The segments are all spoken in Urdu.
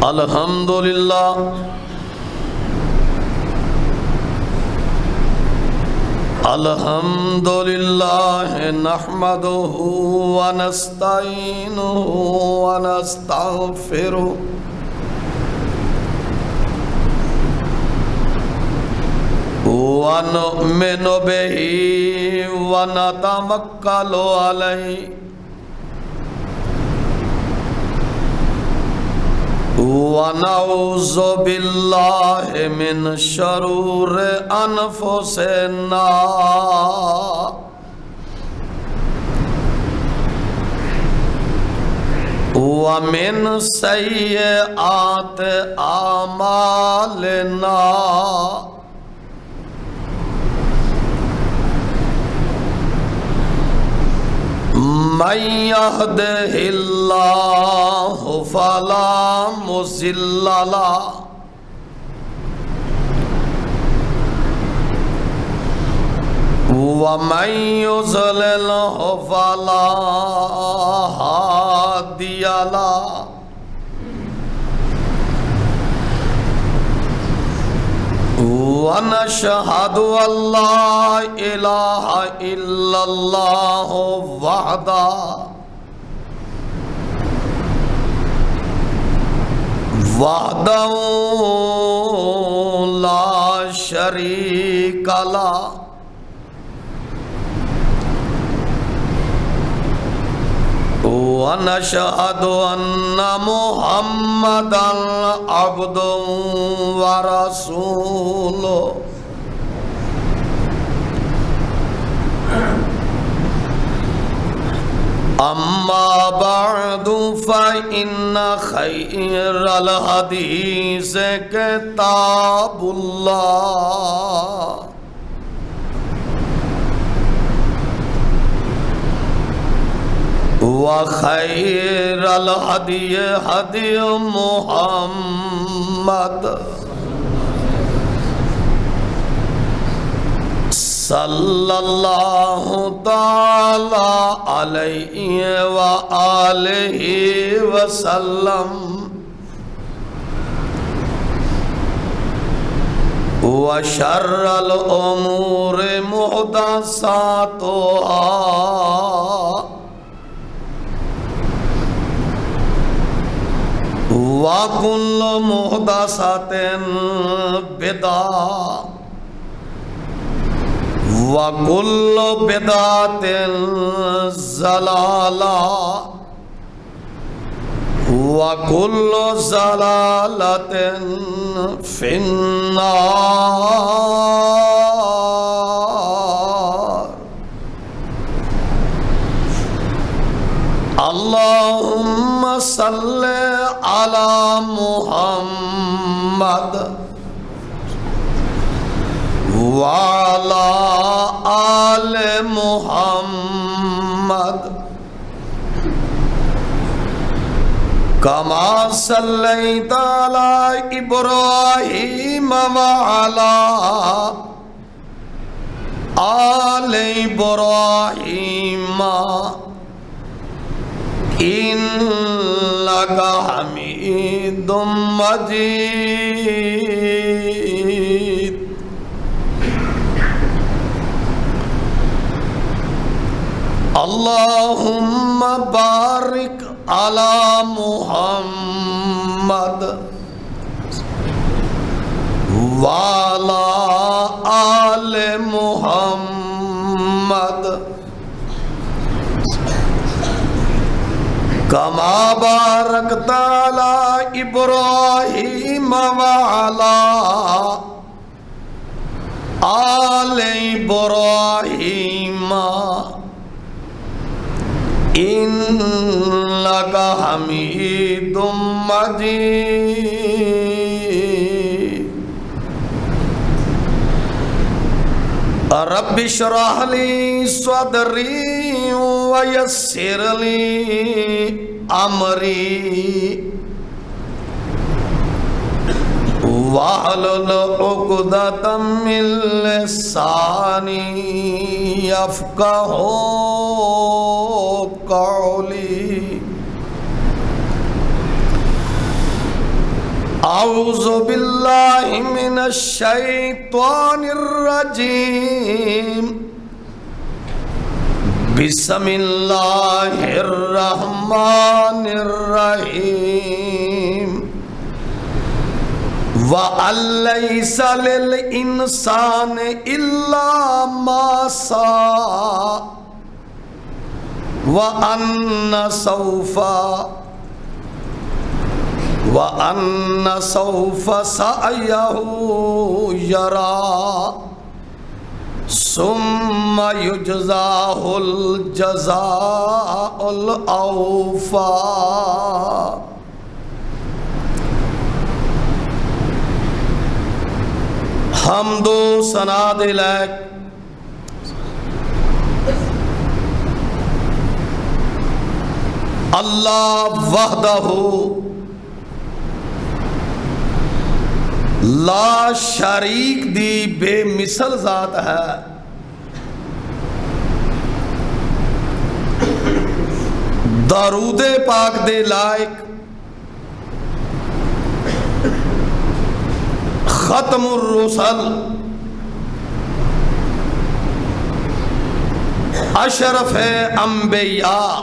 الحمدللہ الحمدللہ نحمدہ ونستعینہ ونستغفرہ ونؤمن بہ ونتوکل علیہ ونعوذ باللہ من شرور انفسنا ومن سیئات اعمالنا من يهده الله فلا مضل له ومن يضلله فلا هادي له ونشهد أن لا إله إلا الله وحده لا شريك له ونشهد أن محمدًا عبده ورسوله أما بعد فإن خير الحديث كتاب الله وخير الهدي هدي محمد صلى الله تعالى عليه وآله وسلم وشر الأمور محدثاتها وَكُلُّ مُحْدَثَةٍ بِدْعَةٌ وَكُلُّ بِدْعَةٍ ضَلَالَةٌ وَكُلُّ ضَلَالَةٍ فِي النَّارِ اللهم صل على محمد وعلى آل محمد كما صليت على إبراهيم وعلى آل إبراهيم إنك حميد مجيد اللهم بارك على محمد وعلى آل محمد كما باركت على إبراهيم وعلى آل إبراهيم إنك حميد مجيد رب اشرح لي صدري ويسر لي أمري واحلل عقدة من لساني يفقهوا قولي اعوذ باللہ من الشیطان الرجیم بسم اللہ الرحمن الرحیم وَأَن لَّيْسَ لِلْإِنسَانِ إِلَّا مَا سَعَىٰ وَأَنَّ سَوْفَ سَعْيَهُ يَرَىٰ ثُمَّ يُجْزَاهُ الْجَزَاءَ الْأَوْفَىٰ۔ حمد و ثنا لک اللہ وحدہ لا شریک دی بے مثل ذات ہے، درود پاک دے لائق ختم الرسل اشرف انبیاء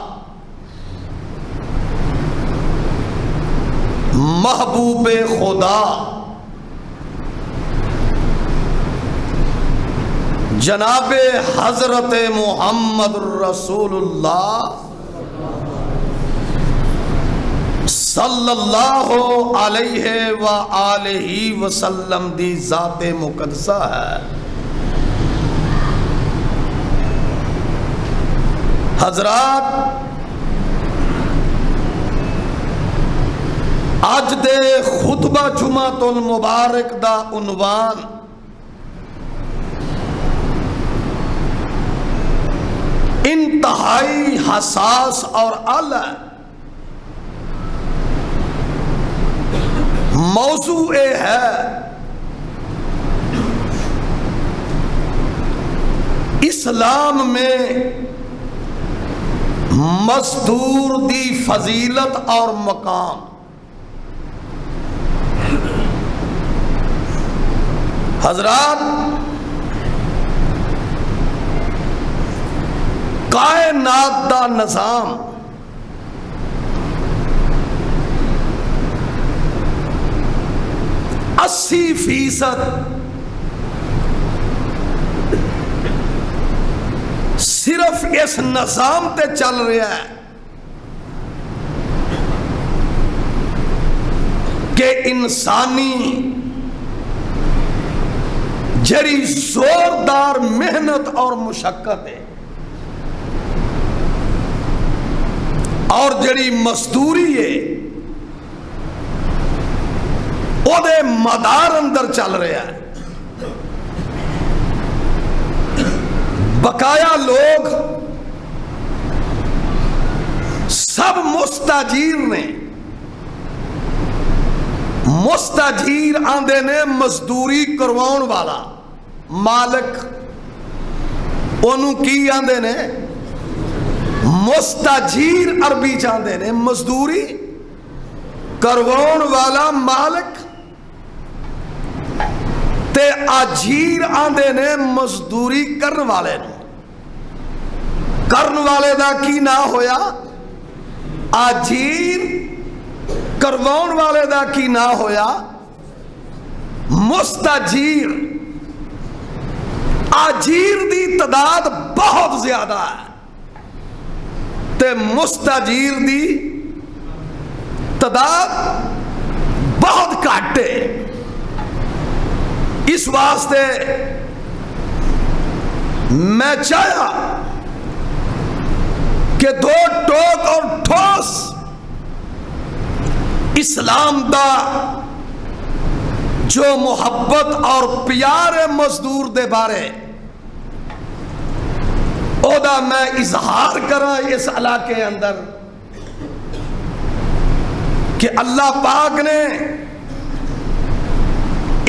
محبوب خدا جناب حضرت محمد الرسول اللہ صلی اللہ علیہ وآلہ وسلم دی ذات مقدسہ ہے۔ حضرات، اج دے خطبہ جمعۃ المبارک دا عنوان انتہائی حساس اور اعلی موضوع ہے اسلام میں مزدور دی فضیلت اور مقام۔ حضرات، کائنات دا نظام 80% صرف اس نظام تے چل رہا ہے کہ انسانی جڑی زوردار محنت اور مشقت ہے اور جڑی مزدوری ہے او دے مدار اندر چل رہا ہے۔ بقایا لوگ سب مستاجیر نے، مستاجیر آندے نے مزدوری کرواؤن والا، مالک انہوں کی آندے نے مستاجیر عربی چاندے نے مزدوری کرواؤن والا مالک، تے آجیر آندے نے مزدوری کرن والے نے۔ کرن والے دا کی نہ ہویا آجیر، کرواؤن والے دا کی نہ ہویا مستاجیر۔ آجیر دی تعداد بہت زیادہ ہے تے مستاجیر دی تعداد بہت گھٹ ہے۔ اس واسطے میں چاہیا کہ دو ٹوک اور ٹھوس اسلام دا جو محبت اور پیار مزدور دے بارے او دا میں اظہار کرا اس علاقے اندر کہ اللہ پاک نے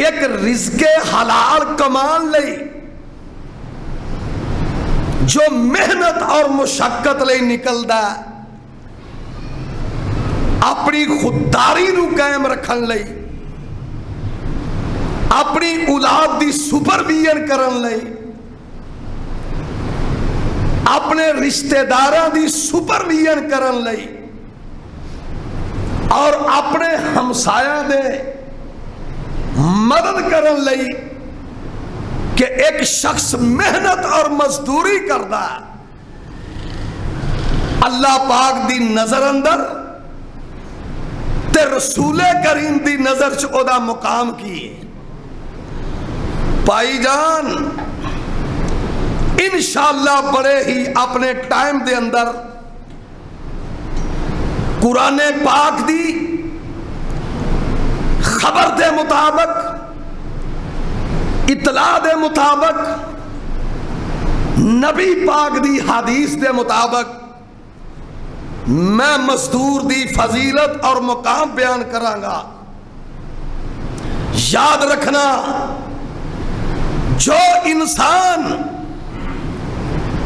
ایک رزق حلال کمان لئی جو محنت اور مشقت لئی نکلدا اپنی خودداری نو قائم رکھن لئی اپنی اولاد دی سپرویژن کرن لئی، اپنے رشتہ داراں دی سپرویژن کرن لئی اور اپنے ہمسایاں دے مدد کرن لئی کہ ایک شخص محنت اور مزدوری کردا اللہ پاک دی نظر اندر تے رسول کریم دی نظر چ او دا مقام کی ہے۔ بھائی جان انشاءاللہ بڑے ہی اپنے ٹائم دے اندر قرآن پاک دی خبر دے مطابق، اطلاع دے مطابق، نبی پاک دی حدیث دے مطابق میں مزدور دی فضیلت اور مقام بیان کراں گا۔ یاد رکھنا، جو انسان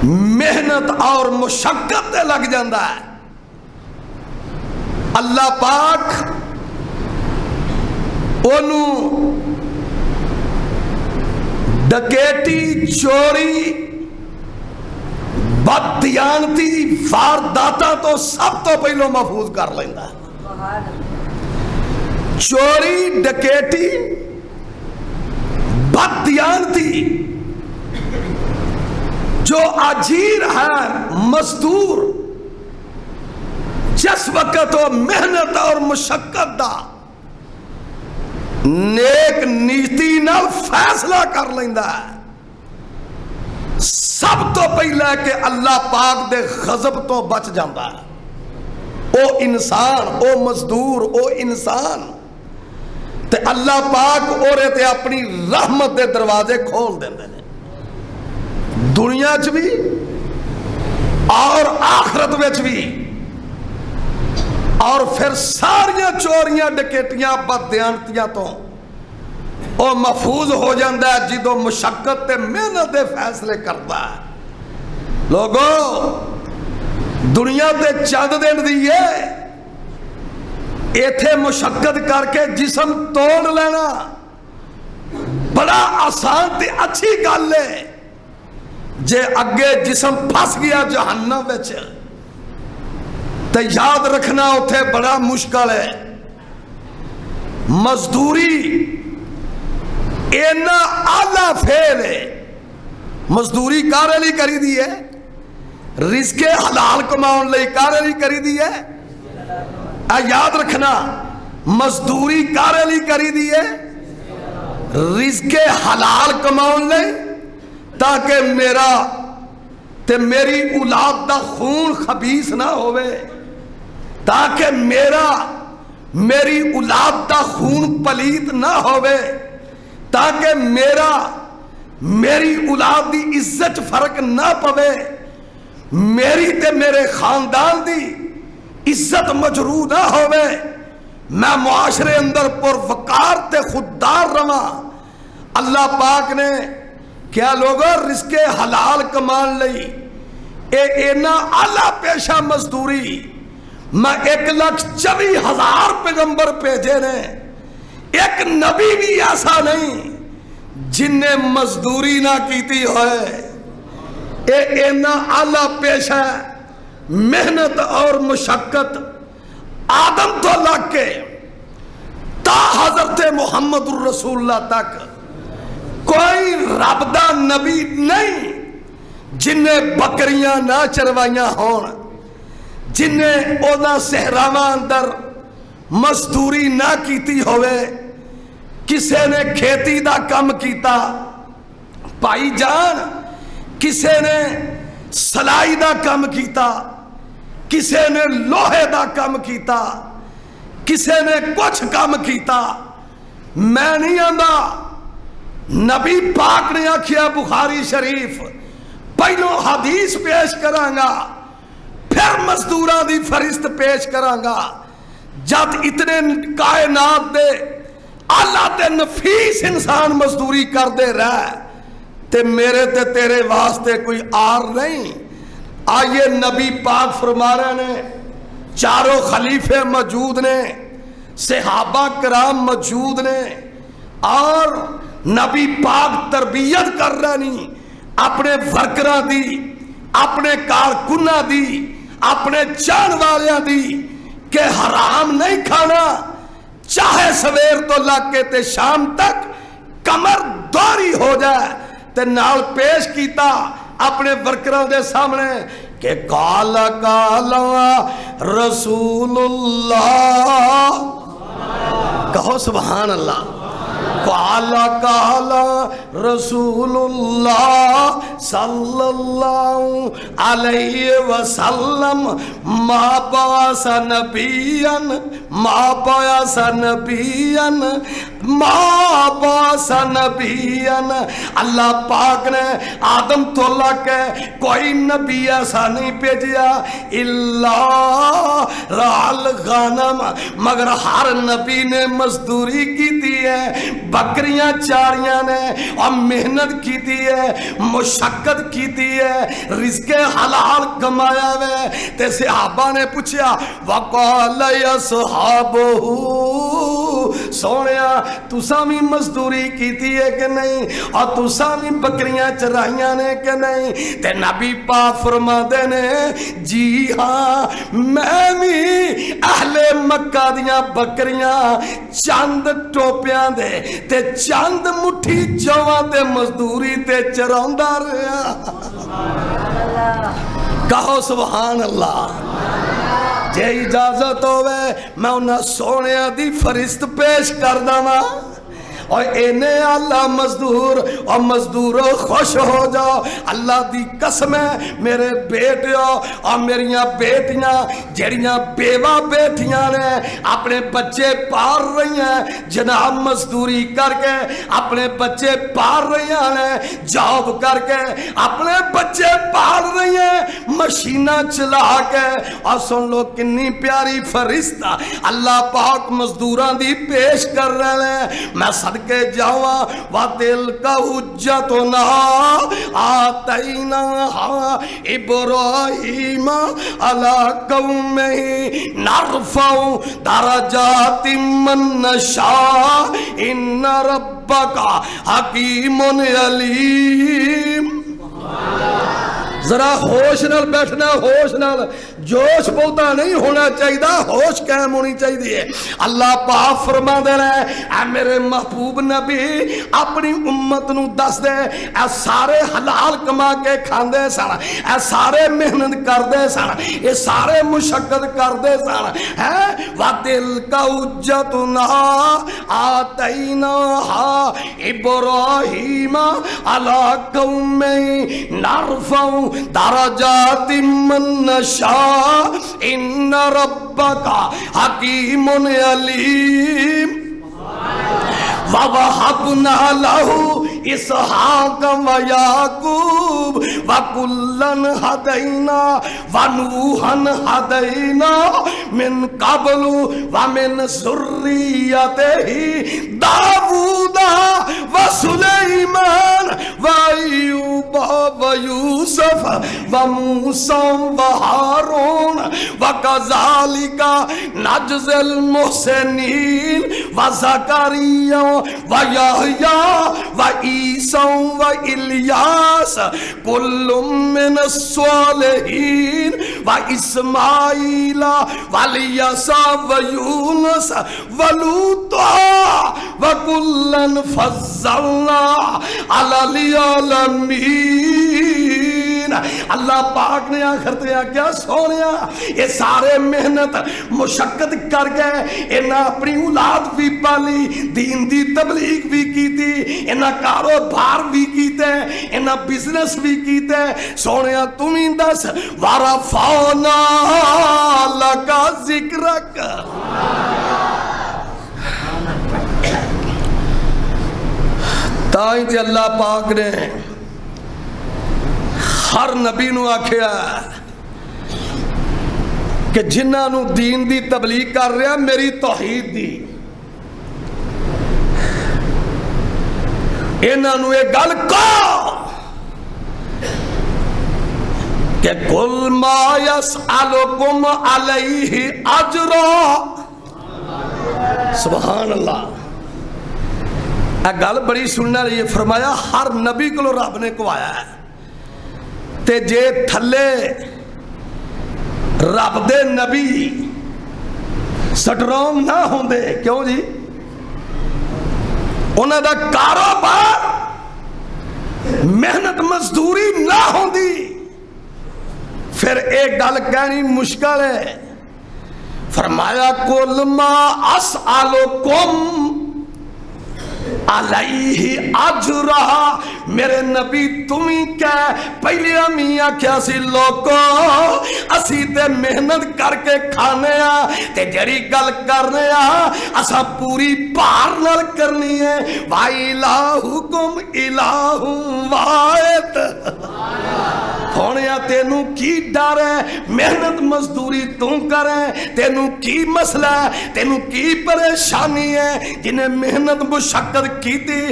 محنت اور مشقت تے لگ جاندہ ہے، اللہ پاک انہوں ڈکیٹی، چوری، بددیانتی، وارداتاں تو سب تو پہلو محفوظ کر لیندہ ہے۔ چوری، ڈکیٹی، بددیانتی، جو اجیر ہے، مزدور، جس وقت وہ محنت اور مشقت دا نیک نیتی نال فیصلہ کر لیندہ ہے، سب تو پہلا کہ اللہ پاک دے غضب تو بچ جاندہ ہے۔ او انسان، او مزدور، او انسان تے اللہ پاک اور تے اپنی رحمت دے دروازے کھول دیندے نے، دنیا چ بھی اور آخرت وچ بھی، اور پھر ساریاں چوریاں، ڈکیٹیاں، بددیانتیاں تو او محفوظ ہو جاندہ ہے جدو مشقت تے محنت دے فیصلے کرتا ہے۔ لوگوں دنیا تے چند دن دیئے، ایتھے مشقت کر کے جسم توڑ لینا بڑا آسان تے اچھی گل ہے، جے اگے جسم پھس گیا جہنم وچ تے یاد رکھنا اتھے بڑا مشکل ہے۔ مزدوری اینا آلہ فیل ہے، مزدوری کارے لی کری دی ہے، رزق حلال کماؤن لئی کارے لی کری دی ہے۔ یاد رکھنا مزدوری کارے لی کری دی ہے، رزق حلال کماؤن لئی، تاکہ میرا تے میری اولاد دا خون خبیث نہ ہوئے، تاکہ میری اولاد دا خون پلیت نہ ہوئے، تاکہ میری اولاد دی عزت فرق نہ پوے، میری تے میرے خاندان دی عزت مجروح نہ ہوئے، میں معاشرے اندر پر وقار تے خوددار رواں۔ اللہ پاک نے کیا لوگوں رزق حلال کمان لئی اینا اعلیٰ پیشہ مزدوری، میں 1,24,000 پیغمبر بھیجے نے، ایک نبی بھی ایسا نہیں جن نے مزدوری نہ کیتی ہوئے۔ اینا اعلیٰ پیشہ محنت اور مشقت آدم تو لگ کے تا حضرت محمد الرسول اللہ تک کوئی رب دا نبی نہیں جن نے بکریاں نہ چروائیاں ہون، جن نے اونا صحراواں اندر مزدوری نہ کیتی ہوئے، کسے نے کھیتی دا کم کیتا، بھائی جان کسے نے سلائی دا کم کیتا، کسے نے لوہے دا کم کیتا، کسے نے کچھ کم کیتا۔ میں نہیں آندہ، نبی پاک نے آکھیا بخاری شریف، پہلو حدیث پیش کرانگا پھر مزدوراں دی فرست پیش کرانگا، جد اتنے کائنات دے اللہ تے نفیس انسان مزدوری کر دے رہے تے میرے تے تیرے واسطے کوئی آر نہیں۔ آئیے نبی پاک فرما رہے نے، چاروں خلیفے موجود نے، صحابہ کرام موجود نے، اور نبی پاک تربیت کر رہے نہیں اپنے ورکراں دی، اپنے کارکناں دی، اپنے چان والیاں دی کہ حرام نہیں کھانا، چاہے سویر تو لگ کے تے شام تک کمر دوری ہو جائے، تے نال پیش کیتا اپنے ورکراں دے سامنے کہ کالا کالا رسول اللہ، کہو سبحان اللہ، کالا کالا رسول اللہ صلی اللہ علیہ وسلم ما بعث نبیا ما بعث نبیا ما بعث نبیا، اللہ پاک نے آدم تو لے کے کوئی نبی ایسا نہیں بھیجیا الا رعل غنم، مگر ہر نبی نے مزدوری کی دی ہے، بکریاں چاریاں نے اور محنت کی دی ہے، مشقت کی دی ہے، رزق حلال کمایا ہے۔ تے صحابہ نے پوچھا وقال یا صحابہ، سونیا تساں بھی مزدوری کی ہے کہ نہیں، اور تساں بھی بکریاں چرائیاں نے کہ نہیں؟ تے نبی پاک فرماندے نے جی ہاں میں بھی اہل مکہ دیاں بکریاں چند ٹوپیاں دے تے چند مٹھی جواں تے مزدوری تے چروندا رہیا۔ کہو سبحان اللہ۔ جے اجازت ہوئے میں انہاں سونیاں دی فرست پیش کر داں اور انہیں اللہ مزدور اور مزدوروں خوش ہو جاؤ۔ اللہ دی قسم ہے میرے بیٹیوں اور میریاں بیٹیاں جڑیاں بیوہ بیٹیاں نے اپنے بچے پال رہی ہیں، جناب مزدوری کر کے اپنے بچے پال رہی ہیں، جاب کر کے اپنے بچے پال رہی ہیں، مشینہ چلا کے، اور سن لو کنی پیاری فرشتہ اللہ پاک مزدوران دی پیش کر رہے ہیں۔ میں کے جاوا وَتِلْكَ حُجَّتُنَا آتَيْنَاهَا إِبْرَاهِيمَ عَلَىٰ قَوْمِهِ نَرْفَعُ دَرَجَاتٍ مَّن نَّشَاءُ إِنَّ رَبَّكَ حَكِيمٌ عَلِيمٌ۔ ذرا ہوش نال بیٹھنا، ہوش نال، جوش بہتا نہیں ہونا چاہیے، ہوش قائم ہونی چاہیے۔ اللہ پاک فرما دے رہے اے میرے محبوب نبی اپنی امت نو دس دے اے سارے حلال کما کے کھاندے سن، اے سارے محنت کردے سن، اے سارے مشقت کردے سن، وَتِلْكَ حُجَّتُنَا آتَيْنَاهَا إِبْرَاهِيمَ عَلَىٰ قَوْمِهِ نَرْفَعُ درجات من نشاء ان ربک حکیم علیم۔ وَوَهَبْنَا لَهُ إِسْحَاقَ وَيَعْقُوبَ وَكُلًّا هَدَيْنَا وَنُوحًا هَدَيْنَا مِن قَبْلُ وَمِن ذُرِّيَّتِهِ دَاوُودَ وَسُلَيْمَانَ وَأَيُّوبَ وَيُوسُفَ وَمُوسَى وَهَارُونَ وَكَذَلِكَ نَجْزِي الْمُحْسِنِينَ وَزَكَرِيَّا وَيَحْيَىٰ وَعِيسَىٰ وَإِلْيَاسَ كُلٌّ مِّنَ الصَّالِحِينَ وَإِسْمَاعِيلَ وَالْيَسَعَ وَيُونُسَ وَلُوطًا وَكُلًّا فَضَّلْنَا عَلَى الْعَالَمِينَ۔ اللہ پاک نے آخرتے کیا سونیا یہ سارے محنت مشقت کر گئے، انہاں اپنی اولاد بھی پالی، دین دی تبلیغ بھی کی تھی، انہاں کاروبار بھی کیتے، انہاں بزنس بھی کیتے۔ سونیا تم ہی دس وَرَفَعْنَا لَكَ ذِكْرَكَ۔ تائیں تے اللہ پاک نے ہر نبی نو آکھیا کہ جنہاں نو دین دی تبلیغ کر رہا میری توحید دی، انہاں نو ایک گل کہو کہ قُلْ مَا يَسْأَلُكُمْ عَلَيْهِ أَجْرًا۔ سبحان اللہ۔ گل بڑی سننے والی ہے. فرمایا ہر نبی کو رب نے کوایا ہے تے جے تھلے رب دے نبی سٹرونگ نہ ہوندے, کیوں جی, انہاں دا کاروبار محنت مزدوری نہ ہوندی, پھر ایک گل کہنی مشکل ہے. فرمایا کل ما اسألکم علیہ اجرہ, میرے نبی تمہیں کہہ پہلے امیاں کیا سی لوگو اسی تے محنت کر کے کھانے تے جڑی گل کرنے اسا پوری پار نال کرنی ہے. وَإِلَٰهُكُمْ إِلَٰهٌ وَاحِدٌ. ہونیا تینوں کی ڈر ہے, محنت مزدوری تم کریں, تینوں کی مسئلہ ہے, تینوں کی پریشانی ہے. جنہیں محنت مشقت کی تھی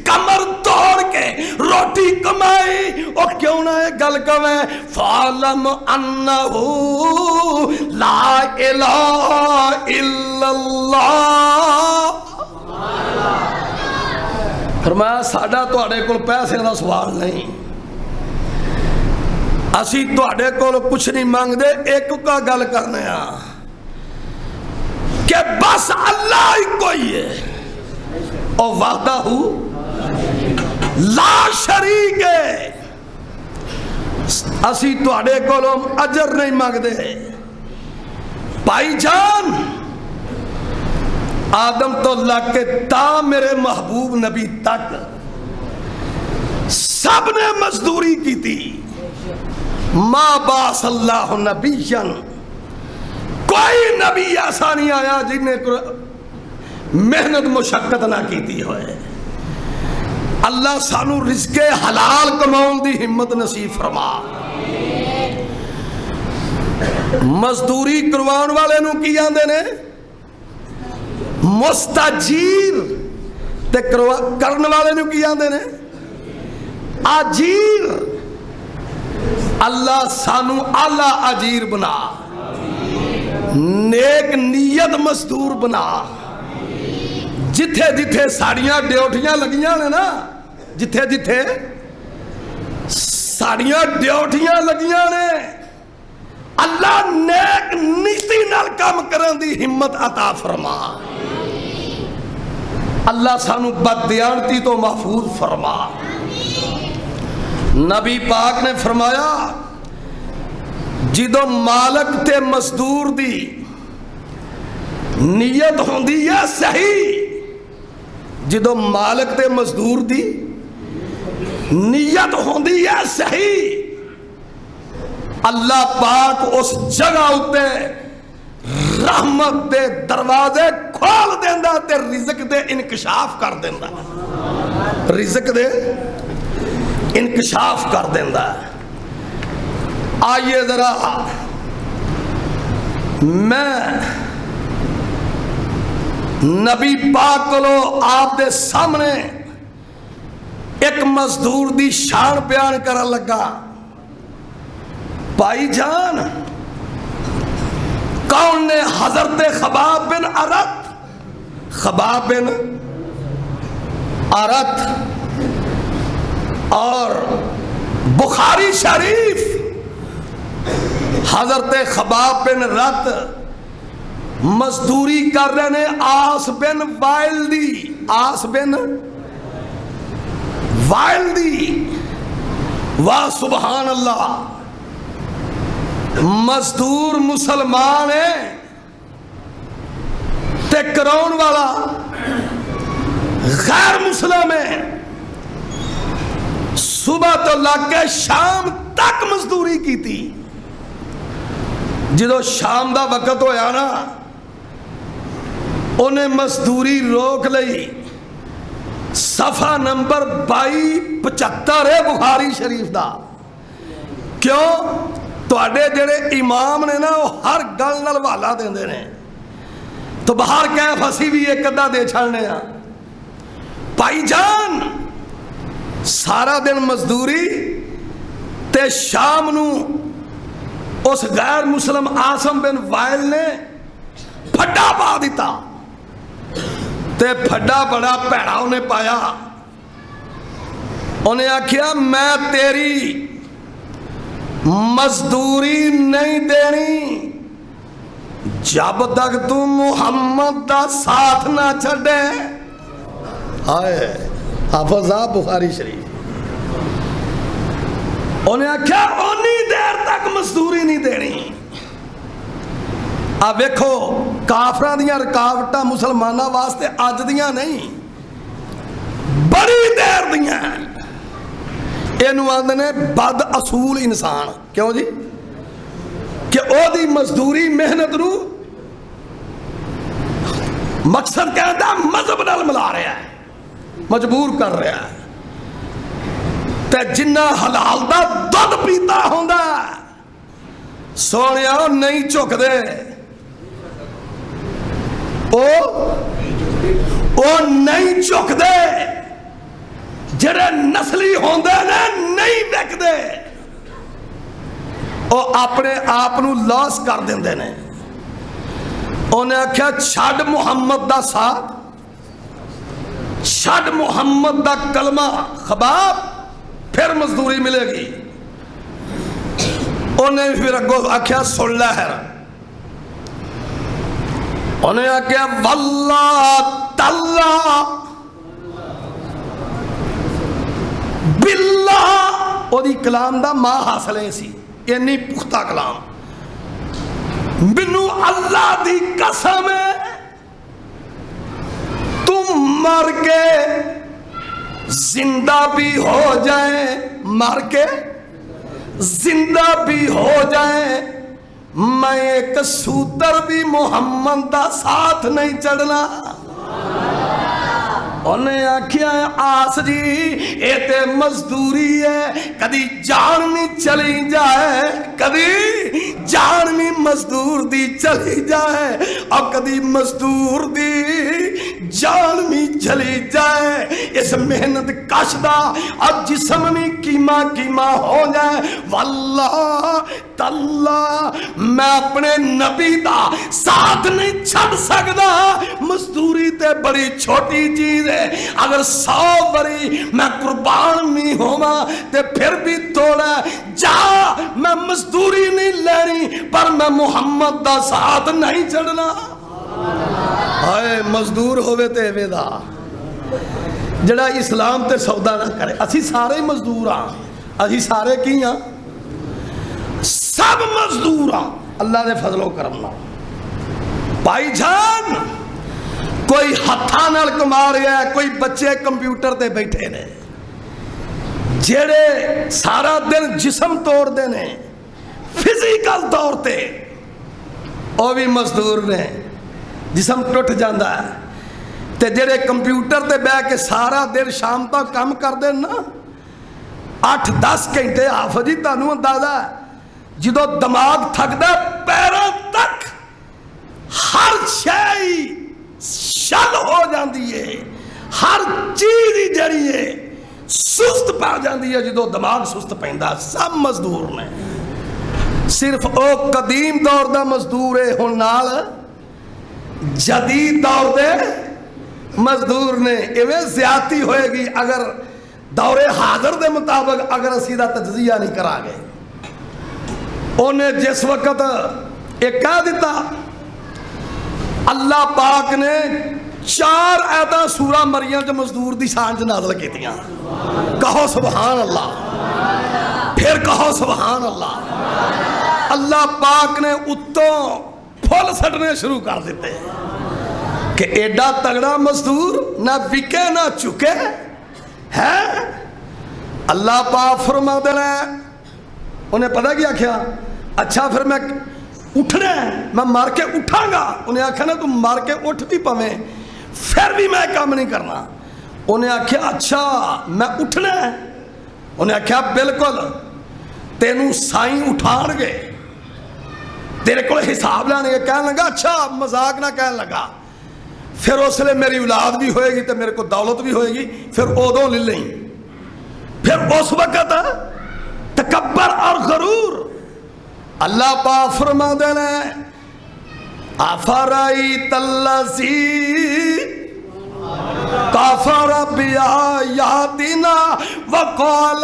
کمر توڑ کے روٹی کمائی او کیوں نہ گل کہیں فَعْلَمْ أَنَّهُ لَا إِلَهَ إِلَّا اللَّهُ. فرمایا ساڈا تواڈے کول پیسے دا سوال نہیں, اسی تواڈے کول کچھ نہیں مانگ دے, ایک کا گل کرنے کہ بس اللہ ہی کوئی ہے اور وحدہ لا شریک ہے. اسی تواڈے کولوں اجر نہیں مانگ دے. بھائی جان آدم تو لگ کے تا میرے محبوب نبی تک سب نے مزدوری کی تھی. ما باس اللہ نبیا, کوئی نبی ایسا نہیں آیا جن نے محنت مشقت نہ کیتی ہوئے. اللہ سانو رزق حلال کماؤن دی ہمت نصیب فرما. مزدوری کروان والے نو کی آندے نے مستاجیر, تے کرن والے نو کی آندے نے آجیر. اللہ سانو اعلی اجیر بنا, نیک نیت مزدور بنا. جتھے جتھے ساڑیاں ڈیوٹیاں لگیاں نے نا, جتھے جتھے ساڑیاں ڈیوٹیاں لگیاں نے, اللہ نیک نیتی نال کام کرن دی ہمت عطا فرما. اللہ سانو بددیانتی تو محفوظ فرما. نبی پاک نے فرمایا جدو مالک تے مزدور دی نیت ہوندی ہے صحیح, جدو مالک تے مزدور دی نیت ہوندی ہے صحیح, اللہ پاک اس جگہ اتے رحمت دے دروازے کھول دیندہ تے رزق دے انکشاف کر دیندہ, رزق دے انکشاف کر دیندہ. آئیے ذرا میں نبی پاک کو آپ دے سامنے ایک مزدور دی شان بیان کرن لگا. بھائی جان کون نے حضرت خباب بن ارت, خباب بن ارت اور بخاری شریف حضرت خباب بن رت مزدوری کر رہے ہیں آس بن وائل دی, آس بن وائل دی. واہ سبحان اللہ, مزدور مسلمان ہے تے کراؤن والا غیر مسلم ہے. صبح تو لگ کے شام تک مزدوری کی تھی. جدو شام دا وقت ہویا نا انہیں مزدوری روک لئی. صفحہ نمبر 2275 ہے بخاری شریف دا. کیوں تواڈے جڑے امام نے نا وہ ہر گل نال حوالہ دیندے نے, تو باہر کیف اسی بھی ایک ادا دے چھڑنے ہاں. بھائی جان سارا دن مزدوری تے شام نو اس غیر مسلم آسم بن وائل نے پھڈا پا دیتا تے پھڈا بڑا بھڑا انہیں پایا. انہیں آکھیا میں تیری مزدوری نہیں دینی جب تک تو محمد دا ساتھ نہ چھڑے. آئے حافظ صاحب بخاری شریف. انہیں آکھیا اونی دیر تک مزدوری نہیں دینی. اب ویکھو کافراں دیاں رکاوٹاں مسلماناں واسطے اج دیاں نہیں بڑی دیر دیاں. اینو آندے نے بد اصول انسان. کیوں جی؟ کہ او دی مزدوری محنت نو مقصد کہتا مذہب نال ملا رہا ہے, مجبور کر رہا ہے. تے جنہ حلال دا دودھ پیتا ہوندا سونیا نہیں چک دے. او نہیں چک دے. جڑے نسلی ہوندے نے نہیں وک دے. او اپنے آپ نو لاس کر دیندے نے. انہیں آکھیا چھڈ محمد دا ساتھ, چھڈ محمد دا کلمہ خباب, پھر مزدوری ملے گی. انہیں پھر اگو آکھیا سن لہر. انہیں آکھیا واللہ تاللہ باللہ. او دی کلام دا ماں حاصلیں سی اینی پختہ کلام. منو اللہ دی قسم ہے تم مر کے زندہ بھی ہو جائیں, مر کے زندہ بھی ہو جائیں, میں ایک سوتر بھی محمد دا ساتھ نہیں چڑھنا. انہیں آکھیا آس جی اے تے مزدوری ہے, کدی جان نہیں چلی جائے, کدی جان نہیں مزدور دی چلی جائے, اور کدی مزدور دی جان نہیں چلی جائے. اس محنت کش دا اور جسم میں کیما کیما ہو جائے. واللہ تاللہ میں اپنے نبی دا ساتھ نہیں چھڑ سکدا. مزدوری تے بڑی چھوٹی چیز ہے. اگر 100 وری میں قربان نہیں ہوواں تے پھر بھی توڑا جا, میں مزدوری نہیں لینی پر میں محمد دا ساتھ نہیں چھڑنا. ہائے مزدور ہوئے تے ویدا جڑا اسلام تے سودا نہ کرے. اسی سارے مزدور ہاں, اسی سارے کی ہاں, سب مزدور ہاں اللہ دے فضل و کرم نال. بھائی جان کوئی ہتھاں نال کما رہا ہے, کوئی بچے کمپیوٹر تے بیٹھے نے جڑے سارا دن جسم توڑ دے نے فزیکل طور تے, او بھی مزدور نے, جسم ٹوٹ جاندہ ہے. تے جڑے کمپیوٹر تے بیٹھ کے سارا دن شام تک کام کر دے نا 8-10 گھنٹے. حافظ جی تانوں اندازہ ہے جدو دماغ تھکدا پیروں تک ہر شے شل ہو جاندی ہے, ہر چیز ہی جڑی ہے سست پا جاندی ہے. جدو دماغ سست پیندا سب مزدور نے. صرف او قدیم دور دا مزدور ہے, ہن نال جدید دور دے مزدور نے. ایویں زیادتی ہوئے گی اگر دور حاضر دے مطابق اگر اسی دا تجزیہ نہیں کرا گے. انہیں جس وقت ایک کہہ دیتا اللہ پاک نے 4 آیتاں سورہ مریم جو مزدور دی شان چ نازل کیتیاں. کہو سبحان اللہ, پھر کہو سبحان اللہ. اللہ پاک نے اتوں پھل سٹنے شروع کر دیتے کہ ایڈا تگڑا مزدور نہ وکے نہ چکے ہے. اللہ پاک فرما دے رہے, انہیں پتہ کیا کیا, اچھا پھر میں اٹھنا ہے, میں مار کے اٹھاں گا. انہیں آکھا نا تم مار کے اٹھ بھی پویں پھر بھی میں کام نہیں کرنا. انہیں آکھا اچھا میں اٹھنا ہے. انہیں آکھا بالکل, تینوں سائیں اٹھان گے, تیرے کو حساب لانے گے. کہنے لگا اچھا مذاق نہ کہنے لگا. پھر اس لئے میری اولاد بھی ہوئے گی تو میرے کو دولت بھی ہوئے گی, پھر ادوں لے لیں. پھر اس وقت تکبر اور غرور. اللہ پاک فرما دینا افرائیت الذی کفر بآیاتنا وقال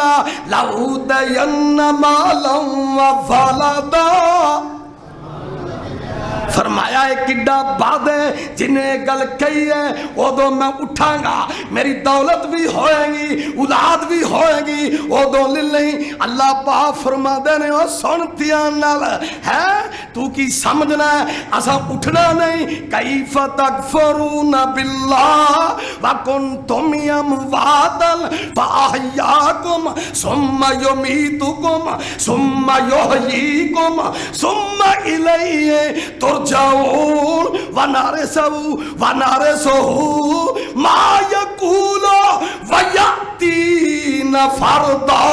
لأوتین مالا وولدا۔ فرمایا ایک کڈا بعد ہے جنہیں گل کہی ہے ادو میں اٹھاں گا، میری دولت بھی ہوئے گی، اولاد بھی ہوئے گی، ادو للہی اللہ پاک فرما دینے وہ سنتیاں نال ہے تو کی سمجھنا ہے اسا اٹھنا نہیں۔ کیف تکفرون باللہ وکنتم امواتا فاحیاکم ثم یمیتکم ثم یحییکم ثم الیہ ترجعون ونارسہ ما یقول ویأتین فردا۔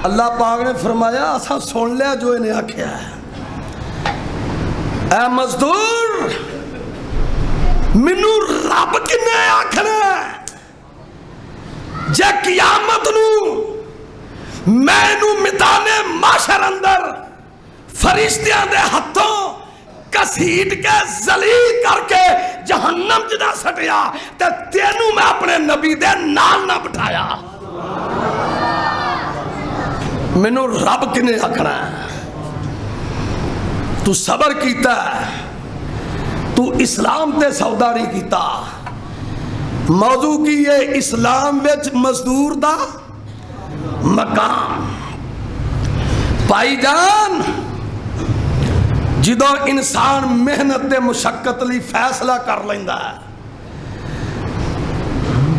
اللہ پاک نے فرمایا اسا سن لیا جو انہیں آکھیا ہے، اے مزدور منو رب کنے آکھنا جے قیامت نو میں نو میدان محشر اندر فرشتیاں دے ہتھوں کسیٹ کے ذلیل کر کے جہنم جدا سٹیا تے تینوں میں اپنے نبی دے نال نہ بٹھایا، مینوں رب کنے آکھنا ہے؟ تو صبر کیتا ہے، تو اسلام تے سودا نہیں کیتا۔ موضوع کی یہ اسلام وچ مزدور دا مقام۔ بھائی جان جدو انسان محنت تے مشقت لی فیصلہ کر لیندا ہے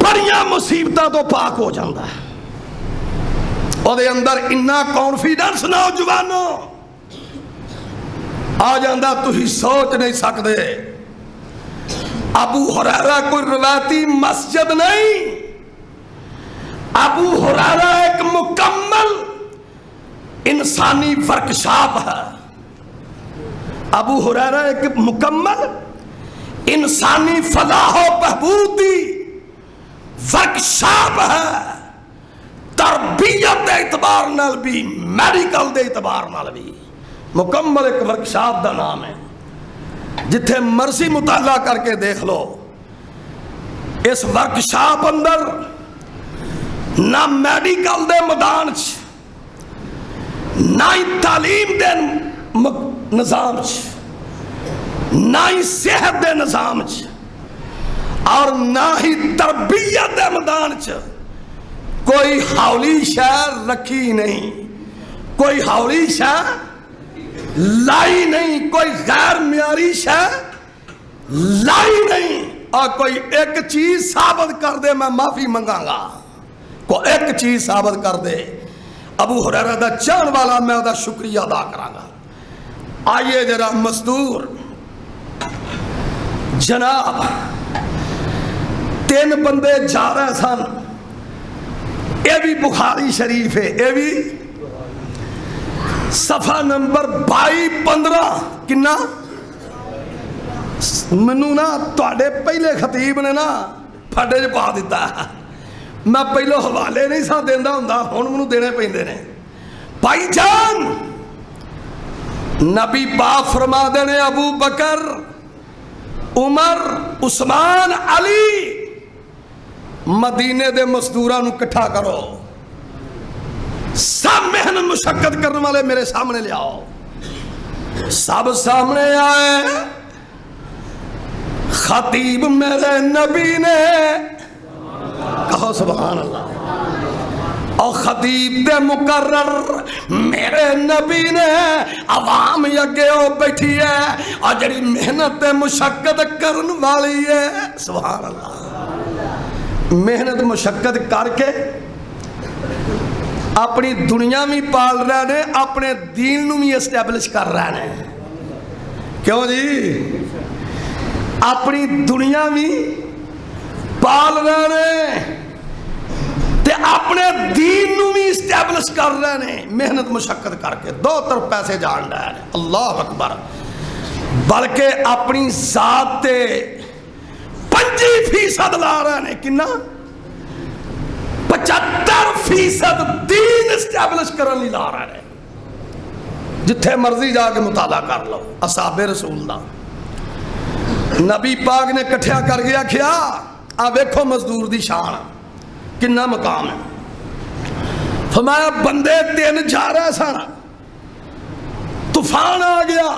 بڑیاں مصیبتاں تو پاک ہو جاندا ہے، او دے اندر اتنا کانفیڈنس نوجوانوں آ جاندا تسی سوچ نہیں سکدے۔ ابو ہریرہ کوئی روایتی مسجد نہیں، ابو ہریرہ ایک مکمل انسانی ورکشاپ ہے۔ ابو ہریرہ ایک مکمل انسانی فلاح و بہبود دی ورکشاپ ہے، تربیت دے اعتبار نال بھی، میڈیکل دے اعتبار نال بھی مکمل ایک ورکشاپ دا نام ہے۔ جتھے مرضی مطالعہ کر کے دیکھ لو، اس ورکشاپ اندر نہ میڈیکل دے میدان چ، نہ ہی تعلیم دے نظام چ، نہ ہی صحت دے نظام چ، اور نہ ہی تربیت دے میدان چ کوئی حولی شہ رکھی نہیں، کوئی حولی شہ لائی نہیں، کوئی غیر معیاری شہ لائی نہیں۔ اور کوئی ایک چیز ثابت کر دے میں معافی منگاں گا، کوئی ایک چیز ثابت کر دے ابو ہریرہ دا چان والا میں دا شکریہ ادا کراں گا۔ آئیے ذرا مزدور جناب، 3 بندے جا رہے سن، اے بھی بخاری شریف ہے، اے بھی صفحہ نمبر 2215 کنا منو نا تواڈے پہلے خطیب نے نا پھاڈے چ پا دیتا ہے، میں پہلو حوالے نہیں سا دیندا ہوندا، ہن منو دینے پیندے نے۔ بھائی جان نبی پاک فرما دینے ابو بکر، عمر، عثمان، علی مدینے دے مزدوراں نو کٹھا کرو، سب محنت مشقت کرنے والے میرے سامنے لے آؤ۔ سب سامنے آئے، خطیب میرے نبی نے کہو سبحان اللہ، اور خطیب دے مقرر میرے نبی نے عوام یگے ہو بیٹھی ہے، اور جڑی محنت مشقت کرن والی ہے، سبحان اللہ، محنت مشقت کر کے اپنی دنیا بھی پال رہے ہیں، اپنے دین نو بھی اسٹیبلش کر رہے ہیں۔ کیوں جی؟ اپنی دنیا بھی پال رہے ہیں تے اپنے دین نو بھی اسٹیبلش کر رہے ہیں، محنت مشقت کر کے 2 طرف پیسے جان رہے ہیں، اللہ اکبر۔ بلکہ اپنی ذات تے 25% لا رہے ہیں، کنا 75% دین اسٹیبلش کرنے لا رہے ہیں۔ جتھے مرضی جا کے مطالعہ کر لو اصحاب رسول اللہ۔ نبی پاک نے کٹھیا کر گیا کیا آ ویکھو مزدور دی شان کنا مقام ہے. فرمایا بندے 3 جا رہے سن, طوفان آ گیا,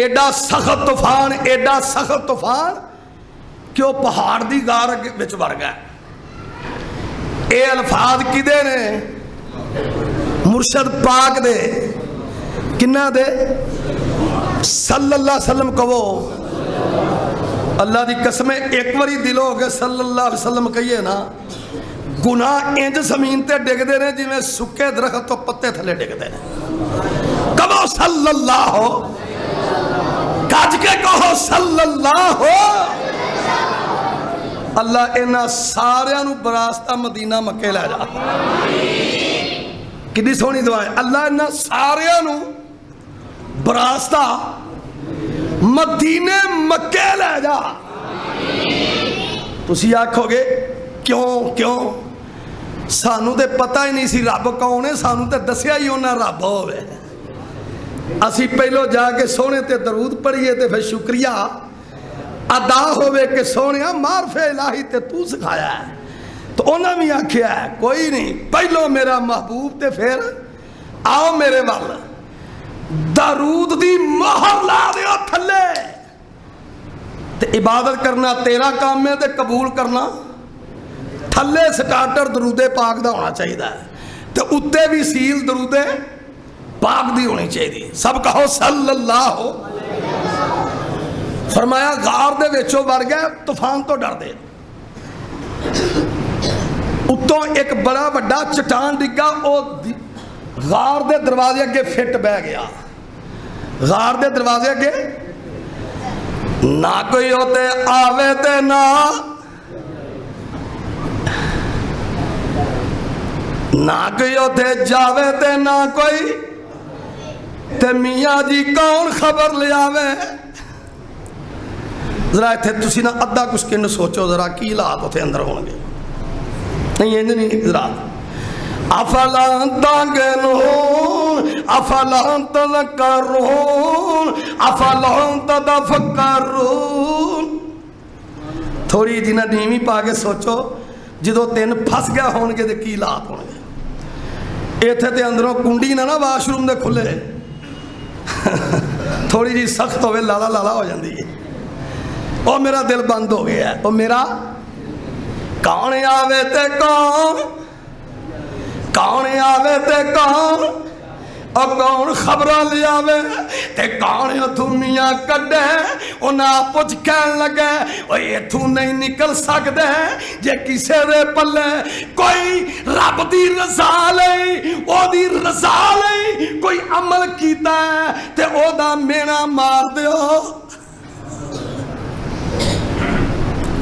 ایڈا سخت طوفان, ایڈا سخت طوفان کہ وہ پہاڑ دی غار وچ وڑ گئے. اے الفاظ کدے نے؟ مرشد پاک دے. کنہ دے؟ صلی اللہ علیہ وسلم کہو. اللہ دی قسم ایک باری دل ہو گئے صلی اللہ علیہ وسلم کہیے نا, گناہ انج زمین تے ڈگ دے نے جی میں سکے درخت تو پتے تھلے ڈگ دے نے. کہو صلی اللہ ہو, گج کے کہو صلی اللہ ہو. اللہ انہاں ساریاں نو براستہ مدینہ مکے لے جا. کتنی سونی دعائیں. اللہ انہاں ساریاں نو براستہ مدینے مکے لے جا. تسی آکھو گے کیوں سانو تے پتہ ہی نہیں سی رب کون ہے, سانو تے دسیا ہی انہاں رب ہوئے. اسی پہلو جا کے سونے تے درود پڑھیے تے پھر شکریہ ادا ہوئے کہ سونیا معرفت الہی تے تو سکھایا ہے. تو انہاں بھی آکھیا ہے کوئی نہیں, پہلو میرا محبوب تے پھر آؤ میرے وال, درود دی مہر لا دیو تھلے. تے عبادت کرنا تیرا کام ہے تے قبول کرنا تھلے سٹارٹر درود پاک دا ہونا چاہیے تے اتے بھی سیل درود پاک دی ہونی چاہیے. سب کہو صلی اللہ ہو. فرمایا غار دے وچوں وڑ گئے, طوفان تو ڈر دے. اتوں ایک بڑا وڈا چٹان ڈگا, او غار دے دروازے اگے فٹ بہ گیا. غار دے دروازے اگے نہ کوئی ہوتے آوے تے نہ کوئی ہوتے جاوے تے نہ کوئی تے میاں جی کون خبر لے آوے. ذرا اتھے تسی نا ادھا کچھ کن سوچو ذرا کی حالات ہوتے اندر ہوں گے. نہیں انج نہیں, ذرا افلا تنگنون افلا تذکرون افلا تتفکرون. تھوڑی جی نا نیوی پا کے سوچو جدو 3 پھس گیا ہون گے تے کی حالات ہون گے. ایتھے تے اندروں کنڈی نہ واش روم دے کھلے, تھوڑی جی سخت ہوئے لالا لالا ہو جاندی ہے. او میرا دل بند ہو گیا ہے, او میرا کون آوے تے کون آوے تے کون, او کون خبرہ لے آوے تے کون اتھو میاں کڈے. انہاں پوچھ کہن لگے او اتھو نہیں نکل سکدے جے کسے دے پلے کوئی رب دی رضا لئی, او دی رضا لئی کوئی عمل کیتا ہے تے او دا مینا مار دیو.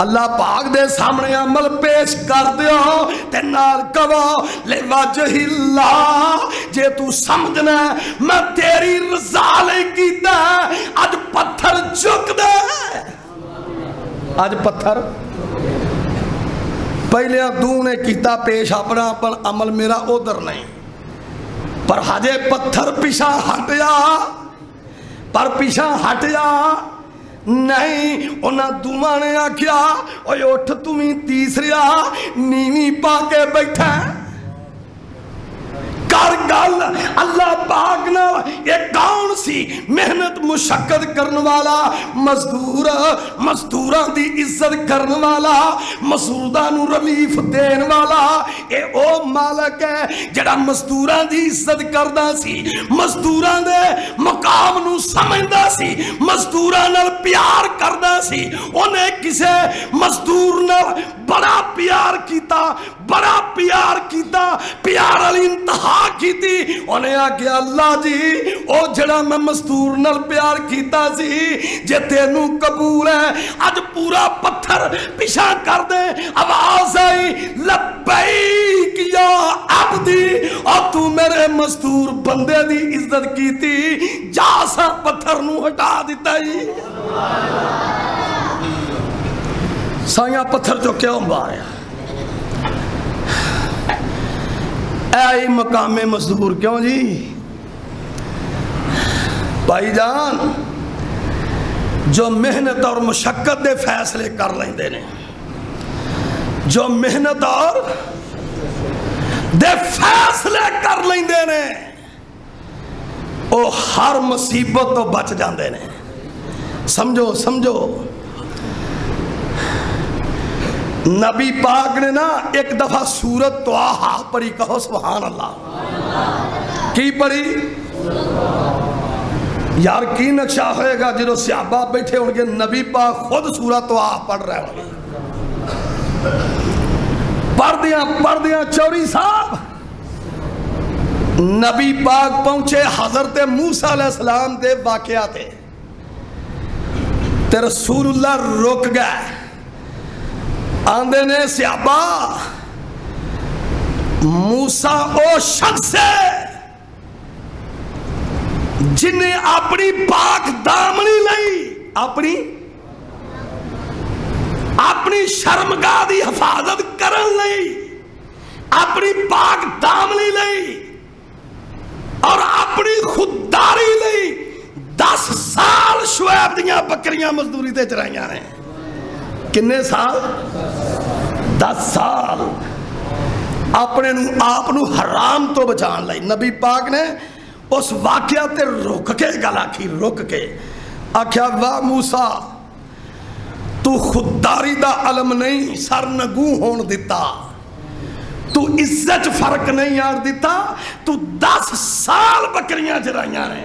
اللہ پاک دے سامنے عمل پیش کر دیو تے نال کہو لوجہ اللہ, جے تو سمجھنا میں تیری رضا لئی کیتا اج پتھر جھک دے. اج پتھر پہلے دو نے کیتا پیش اپنا عمل میرا ادھر نہیں, پر ہجے پتھر پیچھا ہٹ جا, پر پیچھا ہٹ جا نہیں. انہاں دوواں نے آکھیا اوے اٹھ تمہیں تیسریا نیوی پا کے بیٹھا کر گل. اللہ پاک نہ یہ کون سی محنت مشقت کرن والا مزدور, مزدوراں دی عزت کرن والا, مزدوراں نو ریلیف دین والا. اے او مالک ہے جڑا مزدوراں دی عزت کردا سی, مزدوراں دے مقام نو سمجھدا سی, مزدوراں نال پیار کردا سی. اونے کسے مزدور نال بڑا پیار کیتا, بڑا پیار کیتا, پیار والی انتہا کیتی. انہیں آکھیا اللہ جی او جڑا میں مزدور نال پیار کیتا سی جے تینوں قبول ہے اج پورا پتھر پیچھا کر دے. آواز آئی لبیک یا عبدی, اور تو میرے مزدور بندے دی عزت کیتی, جا سا پتھر نو ہٹا دیتا ہی. سائیاں پتھر جو کیوں ماریا اے مقام مزدور کیوں جی. بھائی جان جو محنت اور مشقت دے فیصلے کر لیندے نے، جو محنت اور دے فیصلے کر لیندے نے، وہ ہر مصیبت تو بچ جاندے نے۔ سمجھو سمجھو، نبی پاک نے نا ایک دفعہ سورت طٰہٰ پڑھی، کہو سبحان اللہ۔ کی پڑھی؟ یار کی نقشہ ہوئے گا جنہوں صحابہ بیٹھے ہوں گے، نبی پاک خود سورت طٰہٰ پڑھ رہے ہوں گے، پڑھ دیاں چوری صاحب۔ نبی پاک پہنچے حضرت موسیٰ علیہ السلام دے واقعاتے تے رسول اللہ رک گئے، آندے نے صحابہ موسیٰ او شخص ہے جنہیں اپنی پاک دامنی لئی، اپنی شرمگاہ دی حفاظت کرن لئی، اپنی پاک دامنی لئی اور اپنی خودداری لئی 10 سال شعیب دیاں بکریاں مزدوری تے چرائیاں نے۔ کنے سال؟ 10 سال اپنے آپ نو حرام تو بچان لئی۔ نبی پاک نے اس واقعہ تے رک کے گل آکھی، رک کے آکھیا واہ موسیٰ، تو خودداری دا علم نہیں سر نگو ہون دیتا، تو عزت فرق نہیں آر دیتا، تو 10 سال بکریاں چرائیاں نے،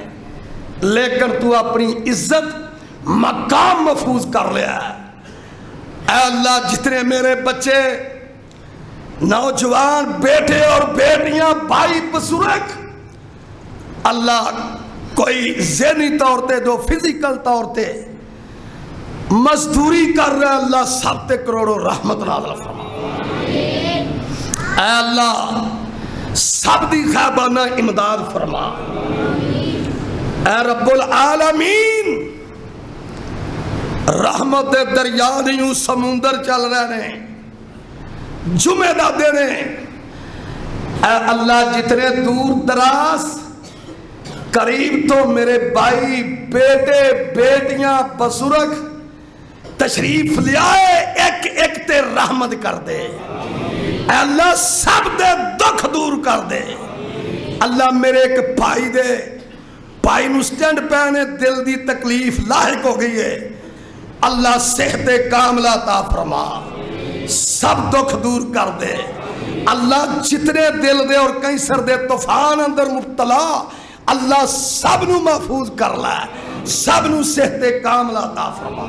لیکن تو اپنی عزت مقام محفوظ کر لیا ہے۔ اے اللہ، جتنے میرے بچے نوجوان بیٹے اور بیٹیاں بھائی بزرگ اللہ کوئی ذہنی طور تے دو فزیکل طور تے مزدوری کر رہے، اللہ سب تے کروڑوں رحمت نازل فرما۔ اے اللہ سب دی خیبانہ امداد فرما۔ اے رب العالمین، رحمت دے دریا دیوں سمندر چل رہے ہیں، جمعہ دا دینے۔ اے اللہ جتنے دور دراز قریب تو میرے بھائی بیٹے بیٹیاں بزرگ تشریف لے آئے، ایک ایک تے رحمت کر دے۔ اے اللہ سب دے دکھ دور کر دے۔ اللہ میرے ایک بھائی نو سٹینڈ پہنے دل دی تکلیف لاحق ہو گئی ہے، اللہ صحت کاملہ عطا فرما، سب دکھ دور کر دے۔ اللہ جتنے دل دے اور کینسر دے طوفان اندر مبتلا، اللہ سب نو محفوظ کر لے، سب نو صحت کاملہ عطا فرما۔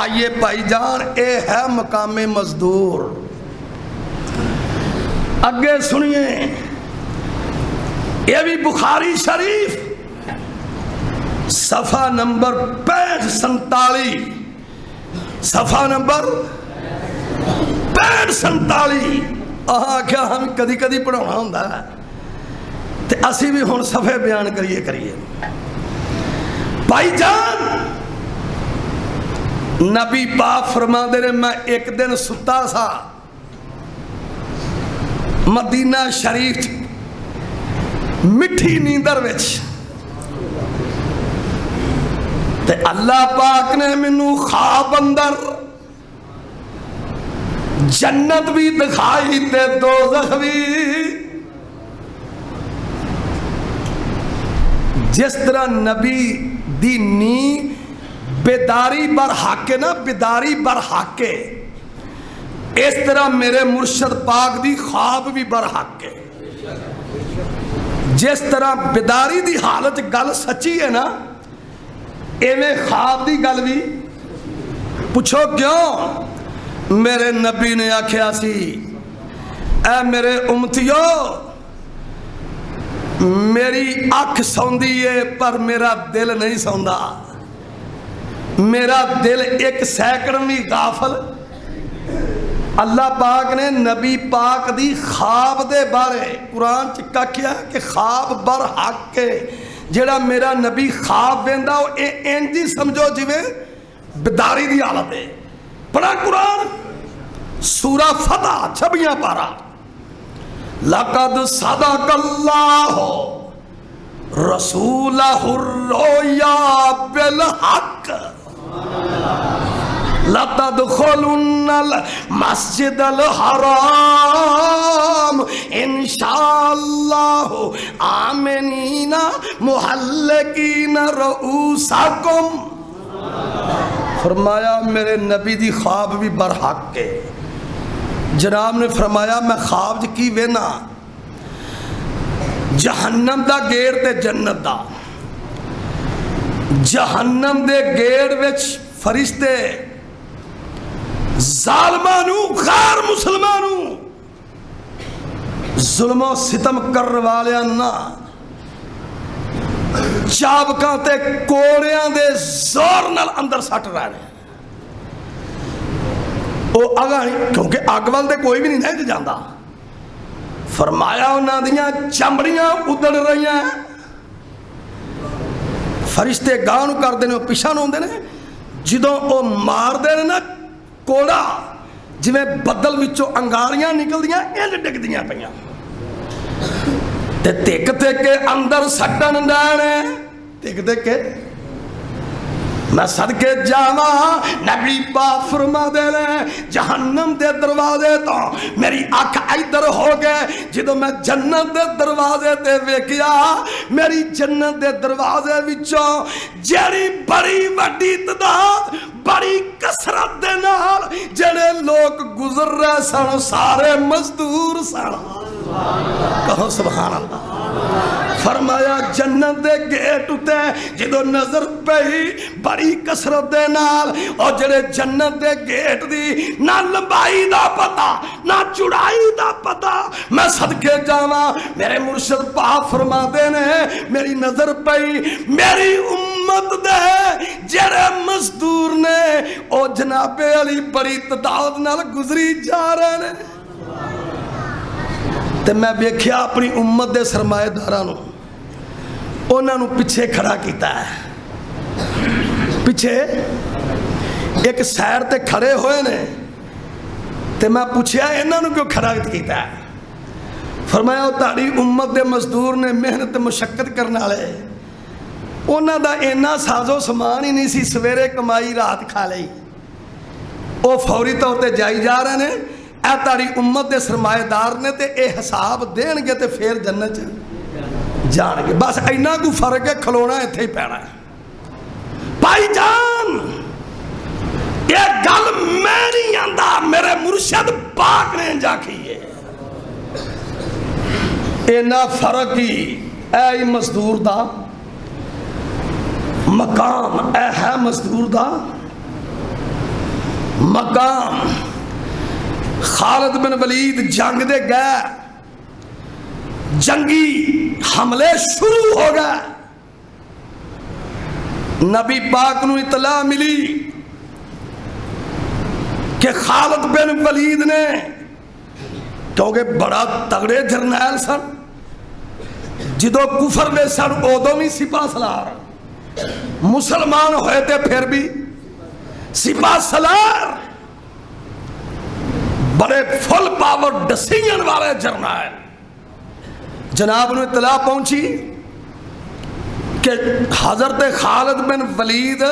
آئیے بھائی جان، اے ہے مقام مزدور۔ اگے سنیے، یہ بھی بخاری شریف صفحہ نمبر 65-47، صفحہ نمبر 65-47۔ کیا ہم کدی کدی پڑھانا ہوندہ ہے تے اسی بھی ہون صفحے بیان کریے۔ بھائی جان، نبی پاک فرما دے رہے، میں ایک دن ستا سا مدینہ شریف مٹھی نیندر وچ، تے اللہ پاک نے مینوں خواب اندر جنت بھی دکھائی تے دوزخ بھی۔ جس طرح نبی دی نیند بیداری بر حق ہے نا، بیداری بر حق ہے، اس طرح میرے مرشد پاک دی خواب بھی بر حق ہے۔ جس طرح بیداری دی حالت گل سچی ہے نا، ایویں خواب دی گل بھی۔ پوچھو کیوں؟ میرے نبی نے آکھیا سی، اے میرے امتیو، میری اکھ سوندی ہے پر میرا دل نہیں سوندا، میرا دل ایک سیکنڈ بھی غافل۔ اللہ پاک نے نبی پاک دی خواب دے بارے قرآن چکا کیا کہ خواب بر حق کے، جڑا میرا نبی خواب ویندا او انجی سمجھو جویں بیداری دی حالت ہے۔ پڑھا قرآن سورہ فتح 26 پارہ، لقد صدق اللہ رسولہ الرؤیا بالحق لَتَدْخُلُنَّ الْمَسْجِدَ الْحَرَامَ انشاءاللہ آمنین محلقین رؤوسکم. فرمایا میرے نبی دی خواب بھی برحق کے. جناب نے فرمایا میں خواب کی وینا جہنم دا گیڑ تے جنت دا. جہنم دے گیڑ وچ فرشتے ظالمانو غیر مسلمانو ظلم و ستم کر والیاں نا چابکاں تے کوڑیاں دے زور نال اندر سٹ رہے ہیں. وہ اگاں کیونکہ اگ وال تے کوئی بھی نہیں جاندا. فرمایا انہاں دیاں چمڑیاں ادڑ رہی ہیں. فرشتے گاہ نو کر دینے پیچھا نو ہوندے نے. جدوں او مار دے نا کوڑا جویں بدل وچوں انگاریاں نکل دیاں انج ڈگ دیاں پیاں تے تک کے اندر سٹن ڈانے. تک کے میں صدقے جاواں نبی پاک فرما دے رہے جہنم دے دروازے تو میری آنکھ ادھر ہو گئے. جدوں میں جنت دے دروازے تے ویکھیا میری جنت دے دروازے وچوں جڑی بڑی وڈی تعداد بڑی کثرت دے نال جڑے لوگ گزر رہے سن سارے مزدور سن. کہو سبحان اللہ. فرمایا جنت دے گیٹ اتے جدو نظر پئی بڑی کثرت دے نال اور جڑے جنت دے گیٹ دی نہ لمبائی دا پتا نہ چڑائی دا پتا. میں صدقے جاواں میرے مرشد پاک فرما دے نے میری نظر پئی میری امت دے جڑے مزدور نے او جناب علی بڑی تعداد نال گزری جا رہے نے. تے میں ویکھیا اپنی امت دے سرمایہ داراں نو انہاں نو پیچھے کھڑا کیتا ہے. پیچھے ایک سیر تے کھڑے ہوئے نے تے میں پوچھیا انہاں نو کیوں کھڑا کیتا ہے. فرمایا تہاڈی امت دے مزدور نے محنت مشقت کرنے والے انہاں دا اینا سازو سامان ہی نہیں سی. سویرے کمائی رات کھا لئی او فوری طور تے جائی جا رہے نے. اے تاری امت دے سرمایہ دار نے تے اے حساب دین گے تے پھر جنت جان گے. بس اینا کو فرق ہے کھلونا ایتھے ہی پینا ہے. بھائی جان یہ گل میں نہیں آندا میرے مرشد پاک نے جا کی ہے. اینا فرق ہی اے مزدور دا مقام اے ہے مزدور دا مقام. خالد بن ولید جنگ دے گئے جنگی حملے شروع ہو گئے. نبی پاک نو اطلاع ملی کہ خالد بن ولید نے کیونکہ بڑا تگڑے جرنیل سن جدو کفر دے سن ادو بھی سپاہ سالار مسلمان ہوئے تھے پھر بھی سپاہ سالار بڑے فل پاور ڈسیجن والے جرنیل. جناب نے اطلاع پہنچی کہ حضرت خالد بن ولید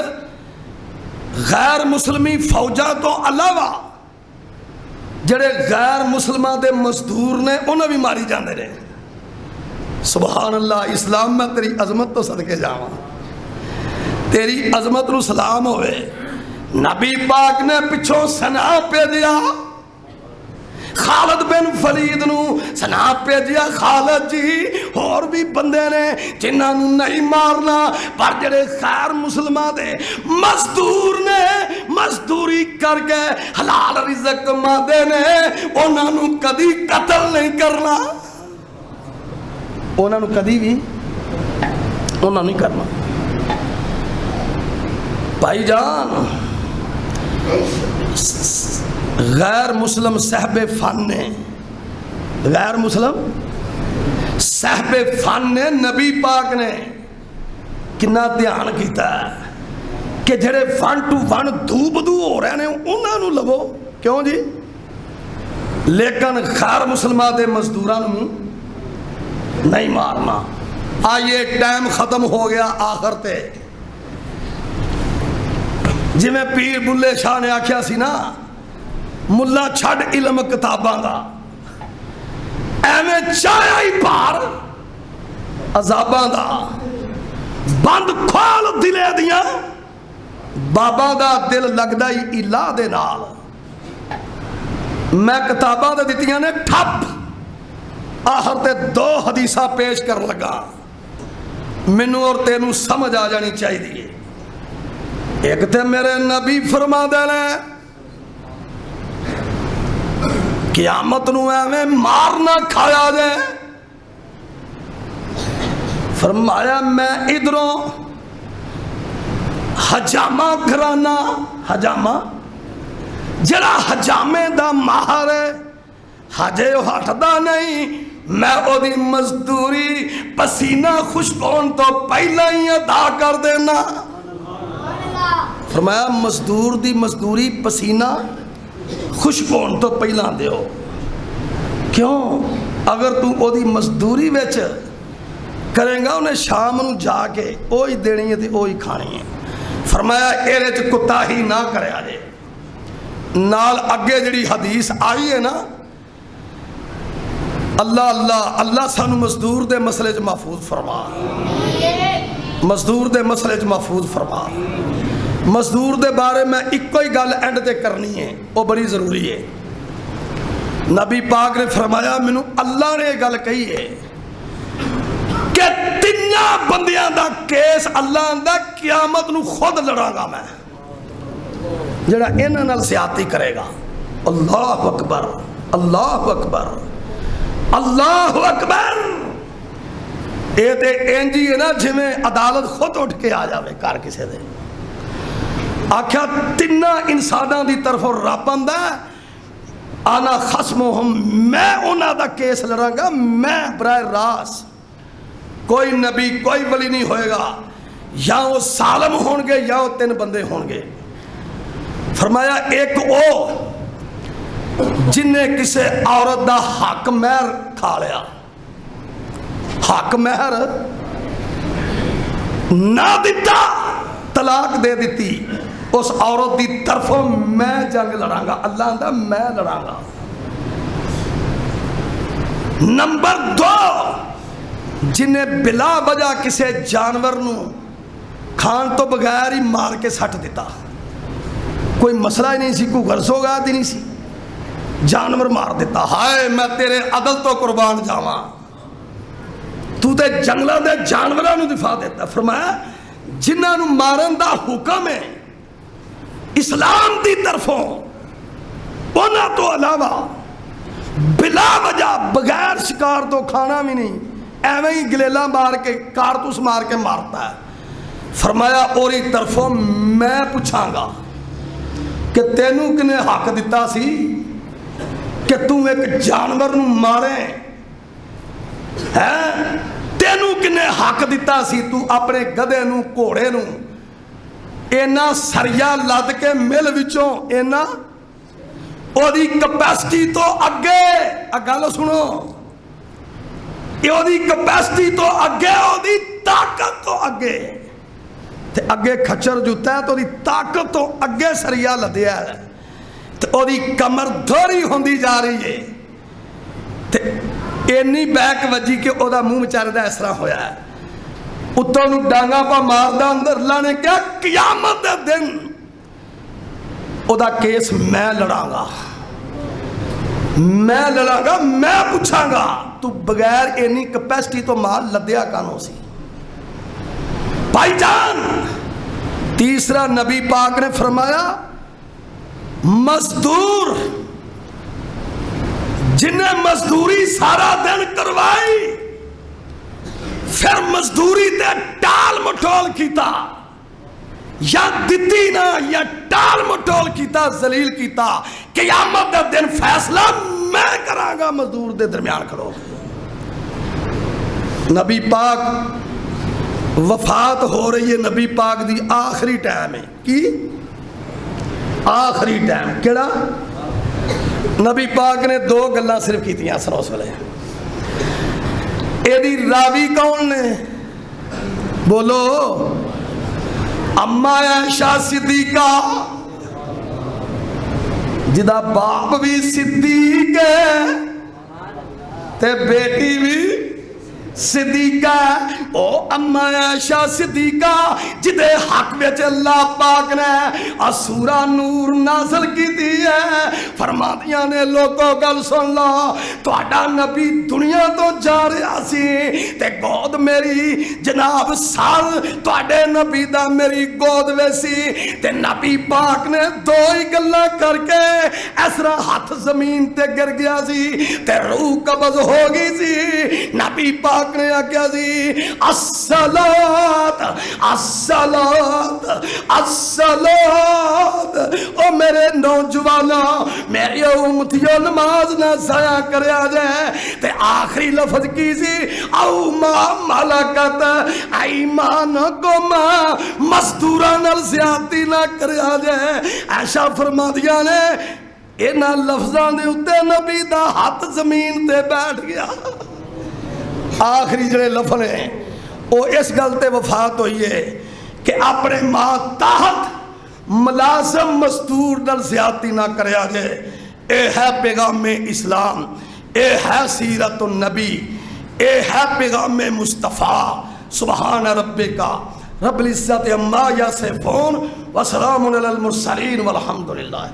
غیر مسلمی فوجاں تو علاوہ جڑے غیر مسلمان دے مزدور نے انہیں بھی ماری جاندے رہے. سبحان اللہ. اسلام میں تیری عظمت تو صدقے جاواں تیری عظمت نو سلام ہوئے. نبی پاک نے پچھوں سنا پہ دیا خالد بن ولید نو سنا پہ دیا خالد جی اور بھی بندے نے جنہاں نو نہیں مارنا پر جڑے خیر مسلمان دے مزدور نے مزدوری کر کے حلال رزق کماندے نے انہاں نو کدی قتل نہیں کرنا. انہاں نو کدی بھی انہاں نہیں کرنا. بھائی جان غیر مسلم صاحب فن نے غیر مسلم صاحب فن نے نبی پاک نے کنا دھیان کیتا ہے کہ جڑے ون ٹو ون دو بدو ہو رہے ہیں انہاں نو لو. کیوں جی؟ لیکن غیر مسلمان دے مزدوراں نو نہیں مارنا. آئیے ٹائم ختم ہو گیا آخر تے جی میں پیر بلے شاہ نے آکھیا سی نا ملا چھڑ علم کتاباں دا ایویں چایا ہی پار عذاباں دا بند کھول دلے دیاں بابا دا دل لگدا ہی الہ دے نال میں کتاباں دے دتیاں نے ٹھپ آخر تے 2 حدیثاں پیش کر لگا مینوں اور تینوں سمجھ آ جانی چاہیے ایک تے میرے نبی فرما دے نے قیامت نو ایویں مارنا کھایا جائے فرمایا میں ادھروں حجامہ کرانا حجامہ جڑا حجامے دا ماہر ہے حجے ہٹدا نہیں میں او دی مزدوری پسینہ خشک ہون تو پہلا ہی ادا کر دینا فرمایا مزدور دی مزدوری پسینہ خشک ہون تو پہلا دیو کیوں اگر تو او دی مزدوری وچ کریں گا انہیں شام نو جا کے اوہی دینی ہے تے اوہی کھانی ہے فرمایا ایرے چ کوتاہی نہ کرے آجے نال اگے جڑی حدیث آئی ہے نا اللہ سانو مزدور دے مسئلے چ محفوظ فرما مزدور دے مسئلے چ محفوظ فرما مزدور دے بارے میں ایک کوئی گل اینڈ تے کرنی ہے وہ بڑی ضروری ہے نبی پاک نے فرمایا مینوں اللہ نے گل کہی ہے کہ 3 بندیاں دا کیس اللہ دا قیامت نو خود لڑاں گا میں جڑا انہاں نال زیادتی کرے گا اللہ اکبر اللہ اکبر اللہ اکبر اے تے انجی ہے نا جویں عدالت خود اٹھ کے آ جاوے کر کسے دے آکھیا 3 انساناں دی طرف رب آندا انا خصمہم میں انہاں دا کیس لڑاں گا میں براہ راست کوئی نبی کوئی ولی نہیں ہوئے گا یا وہ ظالم ہون گے یا وہ 3 بندے ہون گے فرمایا ایک او جن نے کسے عورت دا حق مہر کھا لیا حق مہر نہ دیتا طلاق دے دیتی اس عورت دی طرفوں میں جنگ لڑاں گا اللہ دا میں لڑاں گا نمبر 2 جنہیں بلا وجہ کسے جانور نو کھان تو بغیر ہی مار کے سٹ دیتا کوئی مسئلہ ہی نہیں سی کوئی غرض ہوگا دی نہیں سی جانور مار دیتا ہائے میں تیرے عدل تو قربان جاواں تو تے جنگلہ دے جانوراں نو دفاع دیتا فرمایا جنہاں نو مارن دا حکم ہے اسلام دی طرفوں انہاں تو علاوہ بلا وجہ بغیر شکار تو کھانا بھی نہیں ایویں ہی گلیلا مار کے کارتوس مار کے مارتا ہے فرمایا اوری طرفوں میں پوچھاں گا کہ تینوں کنے حق دیتا سی کہ تم ایک جانور نو مارے ہے تینوں کنے حق دیتا سی تو اپنے گدے نو کوڑے نو اینا سریا لد کے مل وچوں اینا او دی کپیسٹی تو اگے اگالو سنو او دی کپیسٹی تو اگے او دی طاقت تو اگے تے اگے کھچر جوتا ہے تو دی طاقت تو اگے سریا لدیا ہے تے او دی کمر دھوری ہوندی جا رہی ہے تے اینی بیک وجی کے او دا منہ چارے دا اس طرح ہویا ہے اتوں نو ڈانگا پا ماردا اندر اللہ نے کیا قیامت دے دن او دا کیس میں لڑاں گا میں پوچھاں گا تو بغیر اینی کپیسٹی تو مال لدیا کانوں سی بھائی جان تیسرا نبی پاک نے فرمایا مزدور جنہیں مزدوری سارا دن کروائی پھر مزدوری تے ٹال مٹول کیتا یا دتی نا یا ٹال مٹول کیتا ذلیل کیتا قیامت دے دن فیصلہ میں کراں گا مزدور دے درمیان کھڑو نبی پاک وفات ہو رہی ہے نبی پاک دی آخری ٹائم ہے کی آخری ٹائم کیڑا نبی پاک نے 2 گلاں صرف کیتیاں سن اس ویلے اے دی راوی کون نے بولو اما عائشہ صدیقہ جدا باپ بھی صدیق ہے تے بیٹی بھی صدیقہ او اما عائشہ صدیقہ جدے حق وچ اللہ پاک نے سورہ نور نازل کیتی ہے فرما دیاں نے لوگوں گل سن لو تہاڈا نبی دنیا تو جا رہا سی تے گود میری جناب سال تہاڈے نبی دا میری گود ویسی تے نبی پاک نے دو ہی گلاں کر کے اس طرح ہاتھ زمین تے گر گیا سی تے روح قبض ہو گئی سی نبی پاک نے آکھیا سی الصلاۃ الصلاۃ الصلاۃ او میرے نوجوانوں میری امتیو نماز نہ ضائع کریا جائے تے آخری لفظ کی سی او ما ملکت ایمانکم مزدوراں نال زیادتی نہ کریا جائے ایسا فرما دیا نے انہاں لفظاں دے اوتے نبی دا ہاتھ زمین تے بیٹھ گیا آخری جڑے لفظ ہیں وہ اس گل تے وفات ہوئی ہے کہ اپنے ماں تحت ملازم مزدور نال زیادتی نہ کریا جائے اے ہے پیغام اسلام اے ہے سیرت النبی اے ہے پیغام مصطفیٰ سبحان ربک رب العزت عما یصفون وسلام علی المرسلین والحمدللہ